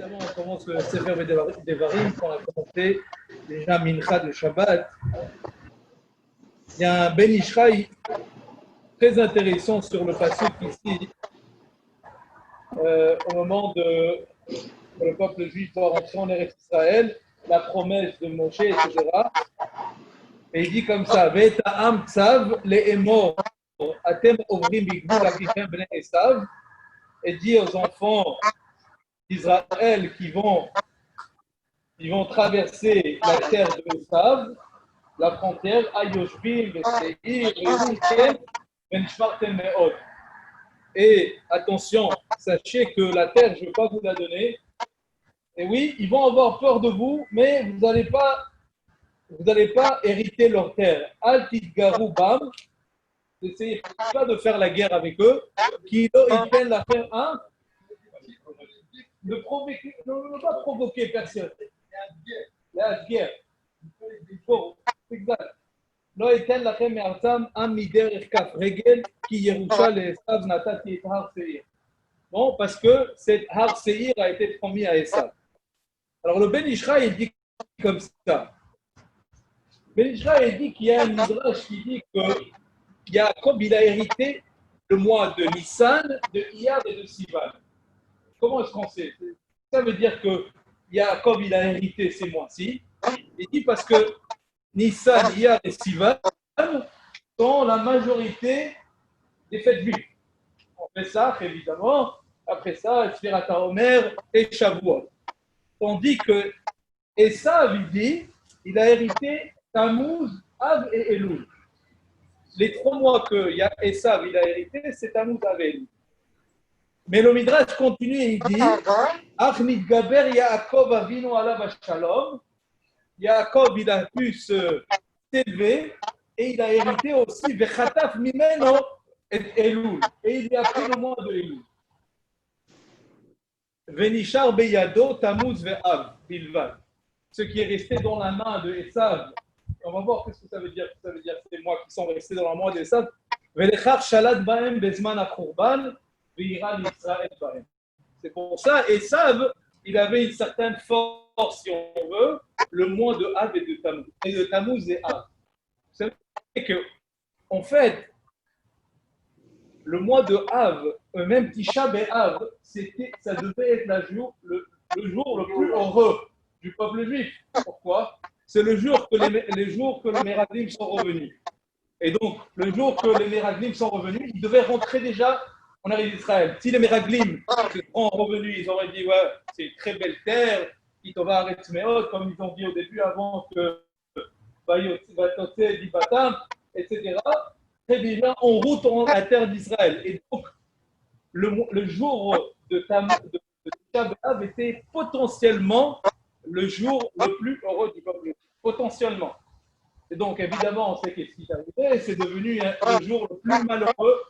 évidemment, on commence le Sefer Devarim, qu'on a commencé déjà Mincha de Shabbat. Il y a un Ben Ishraï très intéressant sur le passage ici, au moment de que le peuple juif doit rentrer en Eretz Israël, la promesse de Moshe, etc. Et il dit comme ça, Ve'eta'am tzav le'emor atem ovrim bigvul achichem bnei Esav, et dit aux enfants d'Israël qui vont traverser la terre de Esav, la frontière, Ayoshvim, Seir, Ve'utem, Benshmartem Me'od. Et attention, sachez que la terre, je ne vais pas vous la donner. Et oui, ils vont avoir peur de vous, mais vous n'allez pas hériter leur terre. Al tidgaru bam, n'essayez pas de faire la guerre avec eux. Qui ils peine la faire un, de provoquer, ne pas provoquer personne. La guerre. Exact. לא אתן לכם מארצם עם מדרך כף רגל, כי ירושה לעשיו נתתי את הר סעיר. Bon, parce que cet Har Seir a été promis à Esav. Alors le Ben Ishraï, il dit comme ça. Ben Ishraï, il dit qu'il y a un midrash qui dit que Yaakov, il a hérité le mois de Nissan, de Iyar et de Sivan. Comment est-ce qu'on sait? Ça veut dire que Yaakov, il a hérité ces mois-ci. Il dit parce que Nissan, Iyar et Sivan sont la majorité des fêtes juives. On fait ça, évidemment. Après ça, Sfirat HaOmer et Shavuot. Tandis que Esav, il dit, il a hérité Tammuz, Av et Elul. Les 3 mois que Esav, il a hérité, c'est Tammuz, Av et Elul. Mais le Midrash continue et il dit, Ach mitgaber Yaakov avinu alav shalom. Yaakov, il a pu s'élever et il a hérité aussi Vechataf mimeno et Elul. Et il y a pris le mois de Elul. Venishar beyado Tammuz ve'av bilvad. Ce qui est resté dans la main de Esav. On va voir ce que ça veut dire. Ça veut dire que c'est les mois qui sont restés dans la main de Esav. Velechar shalad baem bezman akhurban ve'ira l'Israël baem. C'est pour ça, Esav, il avait une certaine force, si on veut, le mois de Av et de Tammuz. Et de Tammuz et Av. Vous savez que, en fait, le mois de Av, même Tisha B'Av, ça devait être le jour le plus heureux du peuple juif. Pourquoi? C'est le jour que les jours que les Meraglim sont revenus. Et donc, le jour que les Meraglim sont revenus, ils devaient rentrer déjà en Eretz Israël. Si les Meraglim sont revenus, ils auraient dit, ouais, c'est une très belle terre, Kitova Aretz Meod, comme ils ont dit au début avant que Vayotse Dibatam, etc. Très bien, en route à la terre d'Israël. Et donc, le jour de Tisha B'Av était potentiellement le jour le plus heureux du peuple. Potentiellement. Et donc, évidemment, on sait qu'est-ce qui est arrivé. C'est devenu le jour le plus malheureux.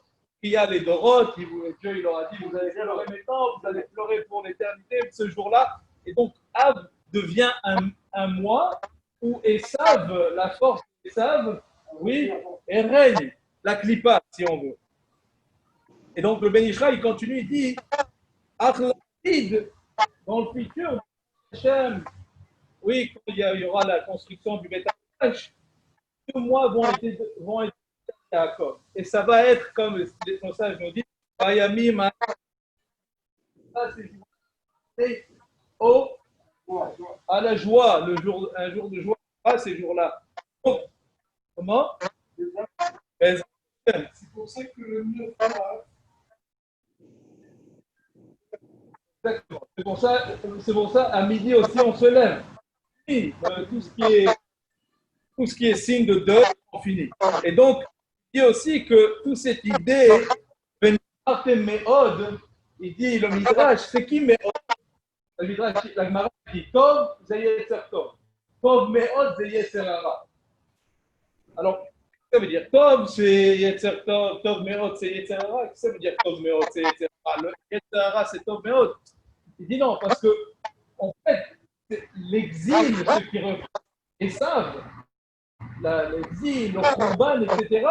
Il y a les Doroth. Dieu il leur a dit, vous allez pleurer maintenant, vous allez pleurer pour l'éternité ce jour-là. Et donc, Av devient un mois où Esav, la force d'Esav, oui, et règne. La clipa, si on veut. Et donc, le Ben Ishraï, il continue, il dit, Achlid, dans le futur, Hachem, oui, quand il y aura la construction du Beth Amikdash, 2 mois vont être Yaakov. Et ça va être, comme les messages nous disent, Vayamim, c'est à la joie, un jour de joie, à ces jours-là. Donc, comment? C'est pour ça que le 9 Exactement. C'est pour ça, à midi aussi, on se lève. Oui, tout ce qui est signe de deuil, on finit. Et donc, il dit aussi que toute cette idée, il dit, le Midrash, c'est qui Me'od? Le Midrash, la Gemara dit, Tov, c'est Yetzer Tov. Tov Me'od, c'est Yetzer Hara. Alors, ça veut dire Tov, c'est Yetzer Tov, Tov Me'od, c'est Yetzer Hara. Ça veut dire Tov Me'od, c'est Yetzer Hara. Le Yetzer Hara, c'est Tov Me'od. Il dit non, parce que, en fait, l'exil, ceux qui reprennent et savent, l'exil, le Khurban, etc.,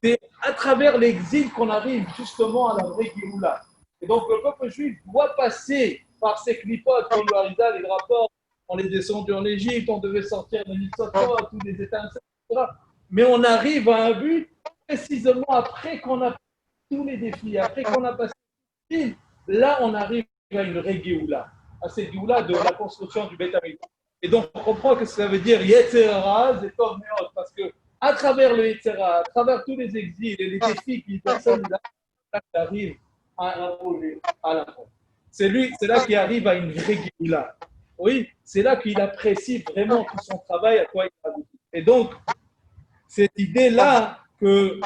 c'est à travers l'exil qu'on arrive justement à la vraie Géoula. Et donc, le peuple juif doit passer par ces clipotes, comme le Harizal, il rapporte, on est descendu en Égypte, on devait sortir de Nitsota, tous les étincelles, etc. Mais on arrive à un but précisément après qu'on a tous les défis, après qu'on a passé les défis, là on arrive à une vraie Géoula, à cette Géoula de la construction du Beth Amikdash. Et donc on comprend que ça veut dire Yetzerara, Zetor Meot, parce que à travers le Yetzerara, à travers tous les exils et les défis que personne arrive à imposer à la fin. C'est là qu'il arrive à une vraie Géoula. Oui, c'est là qu'il apprécie vraiment tout son travail, à quoi il a abouti. Et donc, cette idée-là que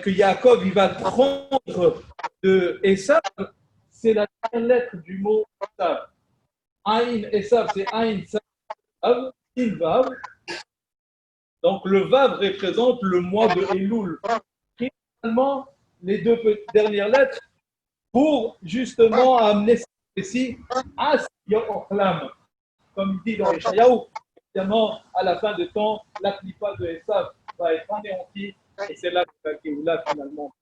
Yaakov il va prendre de Esav, c'est la dernière lettre du mot Esav. Aïn Esav, c'est Aïn Sav, In Vav. Donc le Vav représente le mois de Elul. Finalement, les deux dernières lettres pour justement amener ici à Yochlam, comme il dit dans les Shayaou. Évidemment, à la fin de temps, la clipa de Esav va être anéantie et c'est là que la Géoula finalement